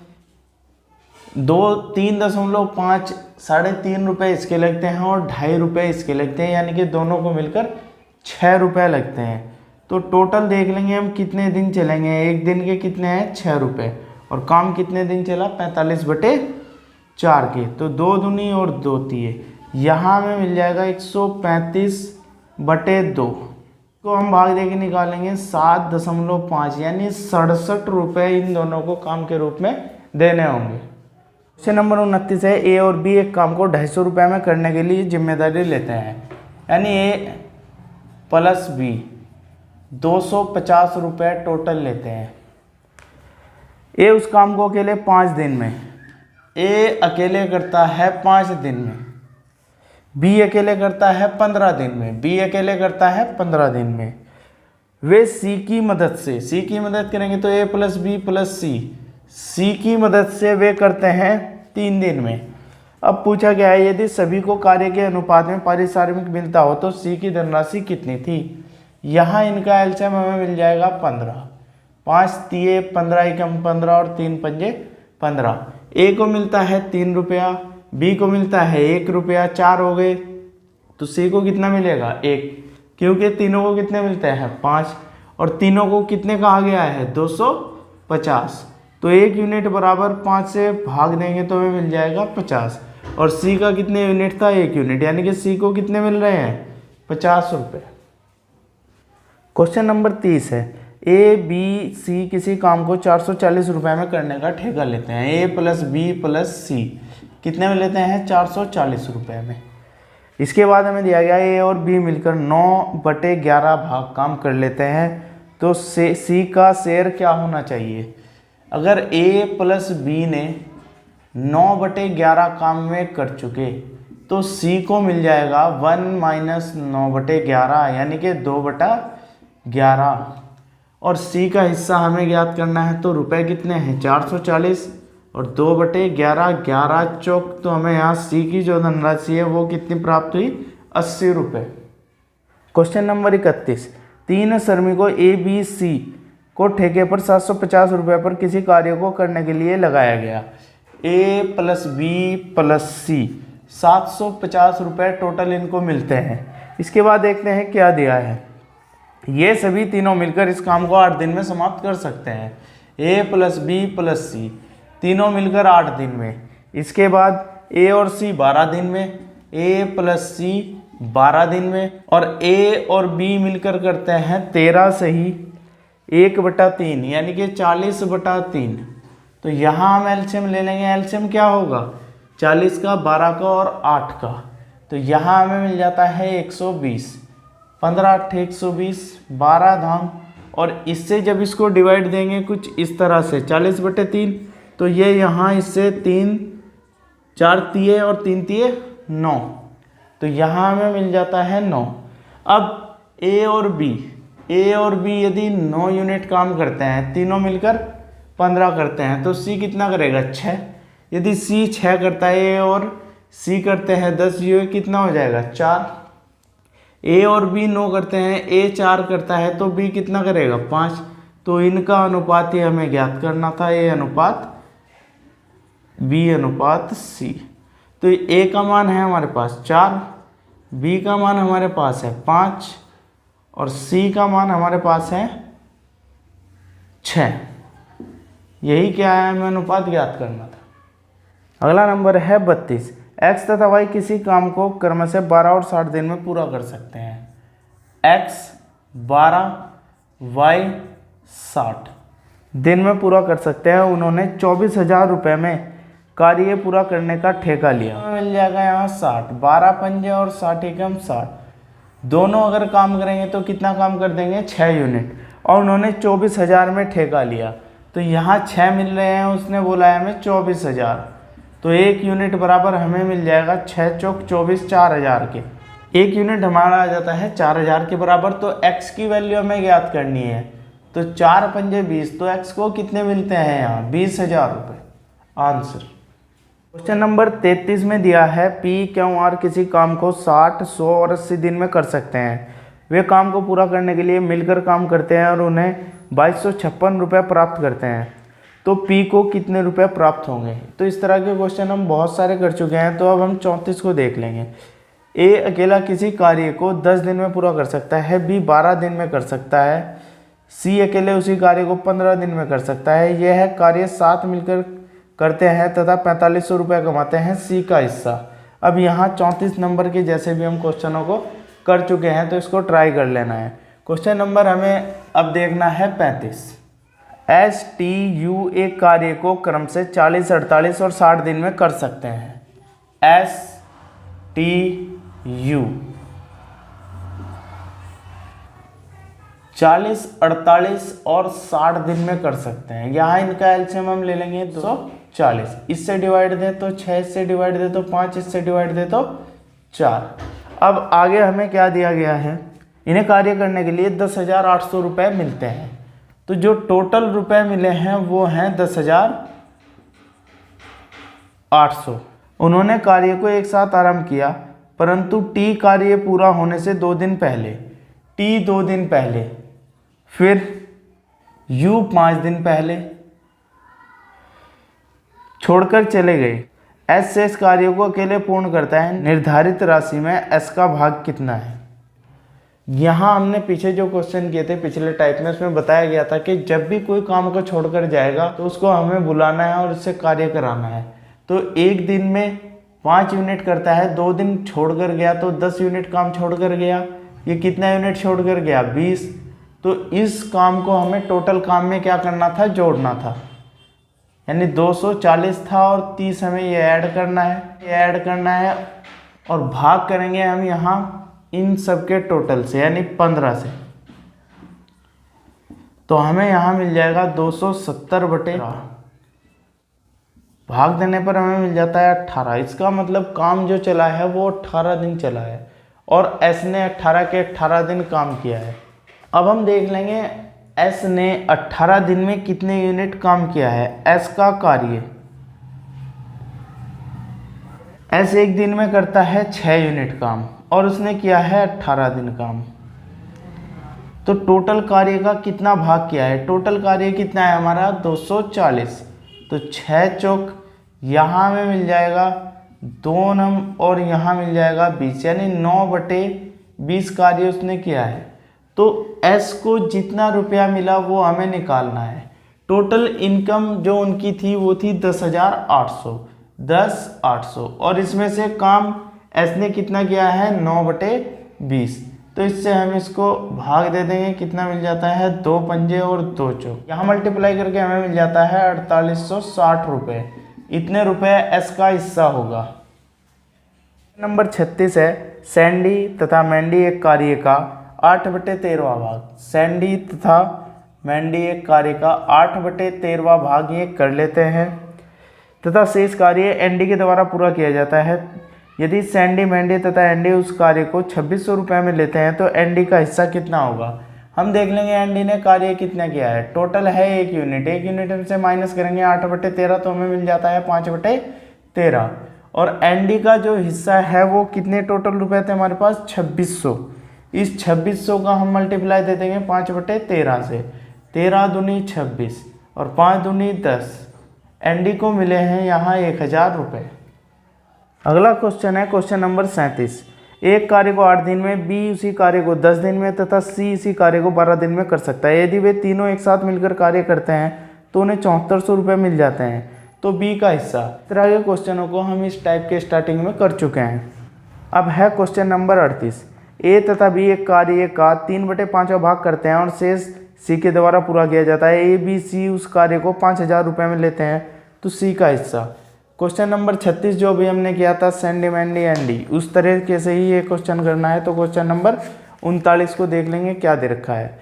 3.5 3.5 रुपये इसके लगते हैं और 2.5 रुपये इसके लगते हैं, यानी कि दोनों को मिलकर 6 रुपये लगते हैं। तो टोटल देख लेंगे हम कितने दिन चलेंगे, एक दिन के कितने हैं 6 रुपये, और काम कितने दिन चला 45/4 के, तो 2 दूनी और 2 तिये, यहाँ में मिल जाएगा 135/2 को हम भाग दे के निकालेंगे 7.5, यानी 67 रुपये इन दोनों को काम के रूप में देने होंगे। क्वेश्चन नंबर 29 है ए और बी एक काम को 250 रुपये में करने के लिए जिम्मेदारी लेते हैं, यानी ए प्लस बी 250 रुपये टोटल लेते हैं। ए उस काम को अकेले 5 दिन में, ए अकेले करता है 5 दिन में, बी अकेले करता है 15 दिन में, बी अकेले करता है 15 दिन में। वे सी की मदद से, सी की मदद करेंगे तो ए प्लस बी प्लस सी की मदद से वे करते हैं 3 दिन में। अब पूछा गया है यदि सभी को कार्य के अनुपात में पारिश्रमिक मिलता हो तो सी की धनराशि कितनी थी। यहाँ इनका एलसीएम हमें मिल जाएगा 15, 5 तिये 15 एकम 15 और 3 पंजे 15। ए को मिलता है 3 रुपया, बी को मिलता है 1 रुपया, 4 हो गए, तो सी को कितना मिलेगा 1, क्योंकि तीनों को कितने मिलते हैं 5, और तीनों को कितने कहा गया है 250, तो 1 यूनिट बराबर 5 से भाग देंगे तो हमें मिल जाएगा 50, और सी का कितने यूनिट था 1 यूनिट, यानी कि सी को कितने मिल रहे हैं 50 रुपये। क्वेश्चन नंबर 30 है ए बी सी किसी काम को 440 रुपये में करने का ठेका लेते हैं। ए प्लस बी प्लस सी कितने में लेते हैं? 440 रुपये में। इसके बाद हमें दिया गया ए और बी मिलकर 9/11 भाग काम कर लेते हैं, तो सी का शेयर क्या होना चाहिए? अगर ए प्लस बी ने 9/11 काम में कर चुके तो सी को मिल जाएगा 1 - 9/11 यानी कि 2/11, और सी का हिस्सा हमें ज्ञात करना है। तो रुपए कितने हैं? 440 और 2/11, 11 चौक, तो हमें यहाँ सी की जो धनराशि है वो कितनी प्राप्त हुई? 80 रुपये। क्वेश्चन नंबर 31, 3 श्रमिकों ए बी सी को ठेके पर 750 रुपये पर किसी कार्य को करने के लिए लगाया गया। ए प्लस बी प्लस सी 750 रुपये टोटल इनको मिलते हैं। इसके बाद देखते हैं क्या दिया है। ये सभी तीनों मिलकर इस काम को 8 दिन में समाप्त कर सकते हैं। ए प्लस बी प्लस सी तीनों मिलकर 8 दिन में। इसके बाद ए और सी 12 दिन में, ए प्लस सी 12 दिन में, और ए और बी मिलकर करते हैं 13 से ही 1/3 यानी कि 40/3। तो यहाँ हम एलसीएम ले लेंगे। एलसीएम क्या होगा? 40 का, 12 का और 8 का। तो यहाँ हमें मिल जाता है 120। 15 8 120, 12 धाम, और इससे जब इसको डिवाइड देंगे कुछ इस तरह से 40/3, तो ये यहाँ इससे 3 4 तिये और 3 तिये 9, तो यहाँ हमें मिल जाता है 9। अब ए और बी यदि 9 यूनिट काम करते हैं, तीनों मिलकर 15 करते हैं, तो सी कितना करेगा? 6। यदि सी 6 करता है, ए और सी करते हैं 10, ये कितना हो जाएगा? 4। ए और बी 9 करते हैं, ए 4 करता है, तो बी कितना करेगा? 5। तो इनका अनुपात ही हमें ज्ञात करना था, ए अनुपात बी अनुपात सी। तो ए का मान है हमारे पास 4, बी का मान हमारे पास है 5, और सी का मान हमारे पास है 6। यही क्या है? हमें अनुपात ज्ञात करना था। अगला नंबर है 32, एक्स तथा वाई किसी काम को क्रमशः 12 और 60 दिन में पूरा कर सकते हैं। एक्स 12, वाई 60 दिन में पूरा कर सकते हैं। उन्होंने 24,000 रुपये में कार्य पूरा करने का ठेका लिया। मिल जाएगा यहाँ 60, 12 पंजे और 60 एकम 60, दोनों अगर काम करेंगे तो कितना काम कर देंगे? 6 यूनिट, और उन्होंने 24,000 में ठेका लिया। तो यहाँ 6 मिल रहे हैं, उसने बोला है हमें 24,000, तो 1 यूनिट बराबर हमें मिल जाएगा 6 चौक 24, 4,000 के। 1 यूनिट हमारा आ जाता है 4,000 के बराबर। तो x की वैल्यू हमें ज्ञात करनी है, तो 4 पंजे 20, तो x को कितने मिलते हैं यहाँ? 20,000 रुपये। आंसर। क्वेश्चन नंबर 33 में दिया है P, Q, R किसी काम को 60, 100 और 80 दिन में कर सकते हैं। वे काम को पूरा करने के लिए मिलकर काम करते हैं और उन्हें 2256 रुपये प्राप्त करते हैं। तो P को कितने रुपए प्राप्त होंगे? तो इस तरह के क्वेश्चन हम बहुत सारे कर चुके हैं, तो अब हम 34 को देख लेंगे। A अकेला किसी कार्य को 10 दिन में पूरा कर सकता है, B 12 दिन में कर सकता है, C अकेले उसी कार्य को 15 दिन में कर सकता है। यह कार्य 7 मिलकर करते हैं तथा 4500 रुपये कमाते हैं, C का हिस्सा। अब यहाँ 34 नंबर के जैसे भी हम क्वेश्चनों को कर चुके हैं, तो इसको ट्राई कर लेना है। क्वेश्चन नंबर हमें अब देखना है 35। STU एक कार्य को क्रम से 40, 48 और 60 दिन में कर सकते हैं। STU 40, 48 और 60 दिन में कर सकते हैं। यहाँ इनका एलसीएम हम ले लेंगे 240, इससे डिवाइड दे तो 6, इससे डिवाइड दे तो 5, इससे डिवाइड दे तो 4। अब आगे हमें क्या दिया गया है? इन्हें कार्य करने के लिए 10,800 रुपये मिलते हैं। तो जो टोटल रुपए मिले हैं वो हैं 10,800। उन्होंने कार्य को एक साथ आरंभ किया, परंतु टी कार्य पूरा होने से 2 दिन पहले, टी 2 दिन पहले, फिर यू 5 दिन पहले छोड़कर चले गए। एस से इस कार्य को अकेले पूर्ण करता है। निर्धारित राशि में एस का भाग कितना है? यहाँ हमने पीछे जो क्वेश्चन किए थे पिछले टाइप में, उसमें बताया गया था कि जब भी कोई काम को छोड़कर जाएगा तो उसको हमें बुलाना है और उससे कार्य कराना है। तो 1 दिन में 5 यूनिट करता है, 2 दिन छोड़कर गया तो 10 यूनिट काम छोड़कर गया। ये कितना यूनिट छोड़कर गया? 20। तो इस काम को हमें टोटल काम में क्या करना था, जोड़ना था। यानी 240 था और 30 हमें ये ऐड करना है और भाग करेंगे हम यहाँ इन सब के टोटल से यानी 15 से। तो हमें यहाँ मिल जाएगा 270/, भाग देने पर हमें मिल जाता है 18। इसका मतलब काम जो चला है वो 18 दिन चला है और एस ने 18 के 18 दिन काम किया है। अब हम देख लेंगे एस ने 18 दिन में कितने यूनिट काम किया है। एस का कार्य, एस एक दिन में करता है 6 यूनिट काम और उसने किया है 18 दिन काम। तो टोटल कार्य का कितना भाग किया है, टोटल कार्य कितना है हमारा 240। तो 6 चौक यहाँ में मिल जाएगा 2 नम और यहाँ मिल जाएगा 20, यानी 9/20 कार्य उसने किया है। तो एस को जितना रुपया मिला वो हमें निकालना है। टोटल इनकम जो उनकी थी वो थी 10,800 और इसमें से काम एस ने कितना किया है 9/20। तो इससे हम इसको भाग दे देंगे, कितना मिल जाता है 2 पंजे और 2 चौक, यहाँ मल्टीप्लाई करके हमें मिल जाता है 4860 रुपये। इतने रुपए एस का हिस्सा होगा। नंबर 36 है सैंडी तथा मैंडी एक कार्य का 8/13 भाग। सैंडी तथा मैंडी एक कार्य का 8/13 भाग ये कर लेते हैं तथा शेष कार्य एनडी के द्वारा पूरा किया जाता है। यदि सैंडी, मैंडी तथा एनडी उस कार्य को 2600 रुपये में लेते हैं तो एनडी का हिस्सा कितना होगा। हम देख लेंगे एनडी ने कार्य कितना किया है। टोटल है 1 यूनिट, 1 यूनिट से माइनस करेंगे 8/13 तो हमें मिल जाता है 5/13 और एनडी का जो हिस्सा है वो कितने टोटल रुपए थे हमारे पास 2600। इस 2600 का हम मल्टीप्लाई दे देंगे 5/13 से, 13 दूनी 26 और 5 दूनी 10। एनडी को मिले हैं यहाँ 1000 रुपये। अगला क्वेश्चन है क्वेश्चन नंबर 37। एक कार्य को 8 दिन में, बी उसी कार्य को 10 दिन में तथा सी इसी कार्य को 12 दिन में कर सकता है। यदि वे तीनों एक साथ मिलकर कार्य करते हैं तो उन्हें 7400 रुपये मिल जाते हैं। तो बी का हिस्सा। इस तरह के क्वेश्चनों को हम इस टाइप के स्टार्टिंग में कर चुके हैं। अब है क्वेश्चन नंबर 38। ए तथा बी एक कार्य का 3/5 भाग करते हैं और शेष सी के द्वारा पूरा किया जाता है। ए बी सी उस कार्य को 5000 रुपये में लेते हैं। तो सी का हिस्सा। क्वेश्चन नंबर 36 जो भी हमने किया था सैंडी, मैंडी, एनडी, उस तरीके से ही ये क्वेश्चन करना है। तो क्वेश्चन नंबर 39 को देख लेंगे क्या दे रखा है।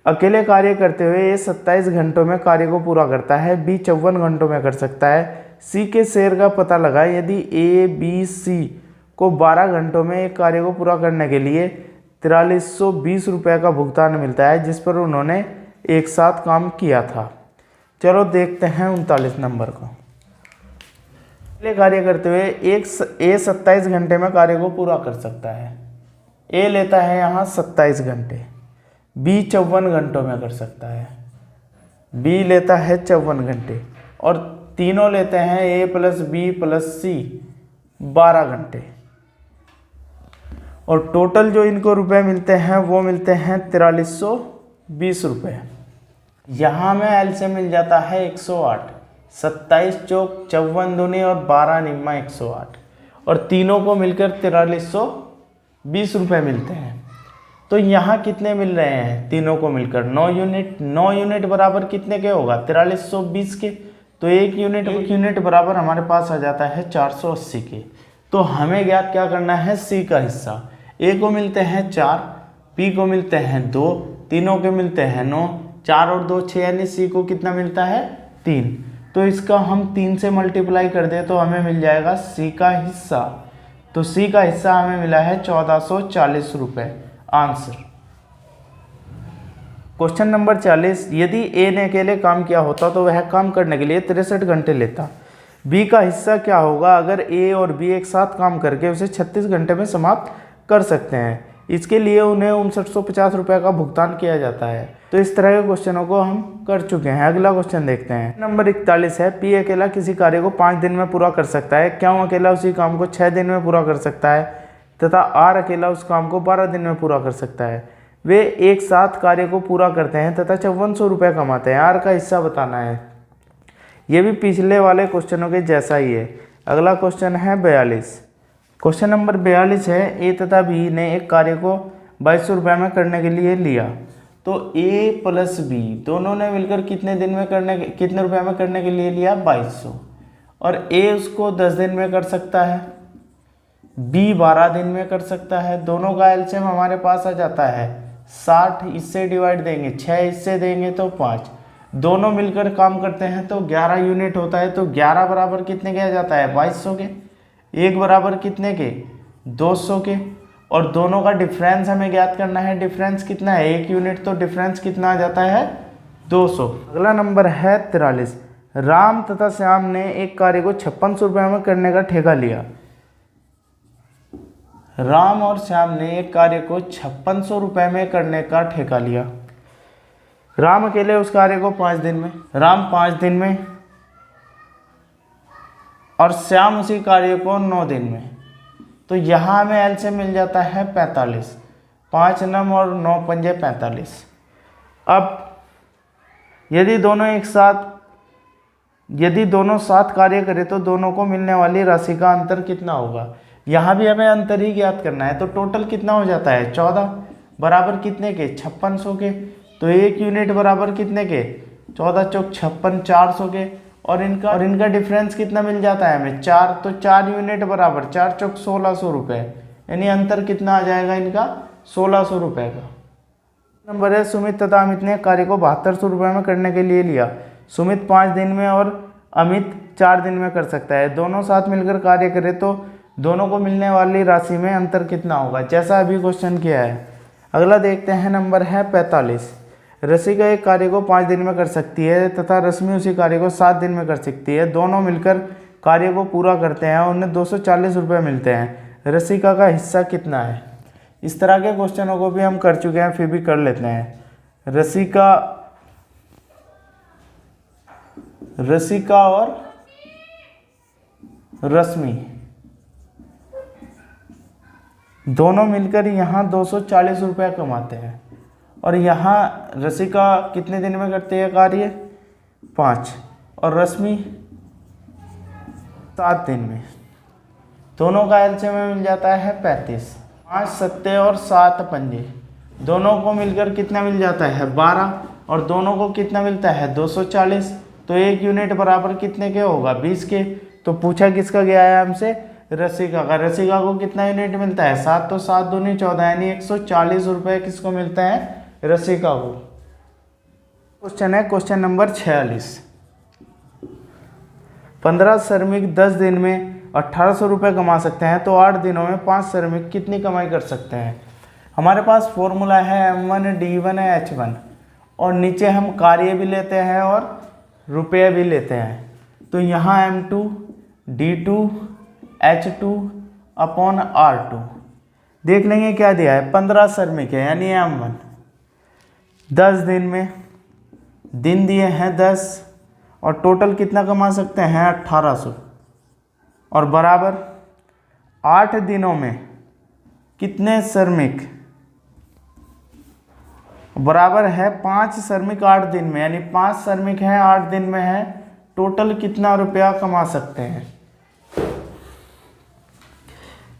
अकेले कार्य करते हुए ए 27 घंटों में कार्य को पूरा करता है, बी 54 घंटों में कर सकता है। सी के शेयर का पता लगाए। यदि ए बी सी को 12 घंटों में एक कार्य को पूरा करने के लिए 4320 रुपये का भुगतान मिलता है जिस पर उन्होंने एक साथ काम किया था। चलो देखते हैं 39 नंबर को। अकेले कार्य करते हुए ए 27 घंटे में कार्य को पूरा कर सकता है। ए लेता है यहाँ 27 घंटे, बी 54 घंटों में कर सकता है, बी लेता है 54 घंटे और तीनों लेते हैं ए प्लस बी प्लस सी 12 घंटे और टोटल जो इनको रुपए मिलते हैं वो मिलते हैं 4320 रुपये। यहाँ में एल से मिल जाता है 108, 27 चौक 54 दूनी और 12 निम्मा 108 और तीनों को मिलकर 4320 रुपये मिलते हैं। तो यहाँ कितने मिल रहे हैं तीनों को मिलकर 9 यूनिट। 9 यूनिट बराबर कितने के होगा 4320 के। तो एक यूनिट बराबर हमारे पास आ जाता है 480 के। तो हमें ज्ञात क्या करना है सी का हिस्सा। ए को मिलते हैं 4, बी को मिलते हैं 2, तीनों के मिलते हैं 9, 4 और 2 6 यानी सी को कितना मिलता है 3। तो इसका हम 3 से मल्टीप्लाई कर दें तो हमें मिल जाएगा सी का हिस्सा। तो सी का हिस्सा हमें मिला है 1440 रुपये। आंसर। Question number 40। यदि ए ने अकेले काम किया होता तो वह काम करने के लिए 63 घंटे लेता। बी का हिस्सा क्या होगा अगर ए और बी एक साथ काम करके उसे 36 घंटे में समाप्त कर सकते हैं। इसके लिए उन्हें 5950 रुपये का भुगतान किया जाता है। तो इस तरह के क्वेश्चनों को हम कर चुके हैं। अगला क्वेश्चन देखते हैं। नंबर 41 है पी अकेला किसी कार्य को 5 दिन में पूरा कर सकता है। क्यों अकेला उसी काम को 6 दिन में पूरा कर सकता है तथा आर अकेला उस काम को 12 दिन में पूरा कर सकता है। वे एक साथ कार्य को पूरा करते हैं तथा 5400 रुपये कमाते हैं। आर का हिस्सा बताना है। ये भी पिछले वाले क्वेश्चनों के जैसा ही है। अगला क्वेश्चन है 42। क्वेश्चन नंबर 42 है ए तथा बी ने एक कार्य को 2200 रुपये में करने के लिए लिया। तो A प्लस B दोनों ने मिलकर कितने रुपए में करने के लिए लिया 2200, और A उसको 10 दिन में कर सकता है, B 12 दिन में कर सकता है। दोनों का एलसीएम हमारे पास आ जाता है 60, इससे डिवाइड देंगे 6, इससे देंगे तो 5, दोनों मिलकर काम करते हैं तो 11 यूनिट होता है। तो 11 बराबर कितने के आ जाता है 2200 के, 1 बराबर कितने के 200 के, और दोनों का डिफरेंस हमें ज्ञात करना है। डिफरेंस कितना है 1 यूनिट, तो डिफरेंस कितना आ जाता है 200। अगला नंबर है 43। राम तथा श्याम ने एक कार्य को 5600 रुपये में करने का ठेका लिया। राम और श्याम ने एक कार्य को 5600 रुपये में करने का ठेका लिया। राम अकेले उस कार्य को 5 दिन में, राम 5 दिन में, और श्याम उसी कार्य को 9 दिन में। तो यहाँ हमें एल से मिल जाता है 45, 5 नम और 9 पंजे 45। अब यदि दोनों साथ कार्य करें तो दोनों को मिलने वाली राशि का अंतर कितना होगा। यहाँ भी हमें अंतर ही ज्ञात करना है। तो टोटल कितना हो जाता है 14 बराबर कितने के 5600 के, तो 1 यूनिट बराबर कितने के 14 चौक 56, 400 के, और इनका डिफरेंस कितना मिल जाता है हमें 4, तो 4 यूनिट बराबर 4 चौक 1600 रुपये, यानी अंतर कितना आ जाएगा इनका 1600 रुपये का। नंबर है सुमित तथा अमित ने कार्य को 7200 रुपये में करने के लिए लिया। सुमित 5 दिन में और अमित 4 दिन में कर सकता है। दोनों साथ मिलकर कार्य करें तो दोनों को मिलने वाली राशि में अंतर कितना होगा, जैसा अभी क्वेश्चन किया है। अगला देखते हैं, नंबर है 45। रसिका एक कार्य को 5 दिन में कर सकती है तथा रश्मि उसी कार्य को 7 दिन में कर सकती है। दोनों मिलकर कार्य को पूरा करते हैं और उन्हें 240 रुपये मिलते हैं। रसिका का हिस्सा कितना है। इस तरह के क्वेश्चनों को भी हम कर चुके हैं, फिर भी कर लेते हैं। रसिका और रश्मि दोनों मिलकर यहाँ 240 रुपये कमाते हैं, और यहाँ रसिका कितने दिन में करती है कार्य 5, और रश्मि 7 दिन में। दोनों का एलसीएम में मिल जाता है 35, 5 सत्ते और 7 पंजे, दोनों को मिलकर कितना मिल जाता है 12, और दोनों को कितना मिलता है 240। तो 1 यूनिट बराबर कितने के होगा 20 के। तो पूछा किसका गया है हमसे रसिका का। रसिका को कितना यूनिट मिलता है 7, तो 7 दूनी 14, यानी 140 रुपये किसको मिलता है रसिका को। क्वेश्चन है क्वेश्चन नंबर 46। 15 श्रमिक 10 दिन में 1800 रुपये कमा सकते हैं, तो 8 दिनों में 5 श्रमिक कितनी कमाई कर सकते हैं। हमारे पास फॉर्मूला है M1 D1 H1, और नीचे हम कार्य भी लेते हैं और रुपये भी लेते हैं। तो यहाँ M2 D2 H2 upon R2 देख लेंगे क्या दिया है। 15 श्रमिक है यानी M1, 10 दिन में, दिन दिए हैं 10, और टोटल कितना कमा सकते हैं 1800, और बराबर 8 दिनों में कितने श्रमिक, बराबर है 5 श्रमिक 8 दिन में, यानी 5 श्रमिक हैं 8 दिन में है, टोटल कितना रुपया कमा सकते हैं।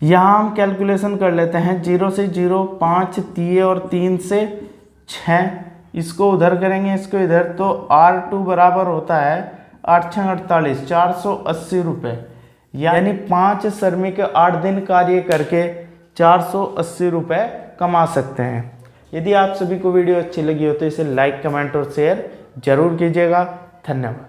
यहाँ हम कैलकुलेशन कर लेते हैं। 0 से 0, 5 दिए और 3 से 6, इसको उधर करेंगे इसको इधर, तो R2 बराबर होता है 8 6 48, 480 रुपये, यानी 5 श्रमिक 8 दिन कार्य करके 480 रुपये कमा सकते हैं। यदि आप सभी को वीडियो अच्छी लगी हो तो इसे लाइक, कमेंट और शेयर जरूर कीजिएगा। धन्यवाद।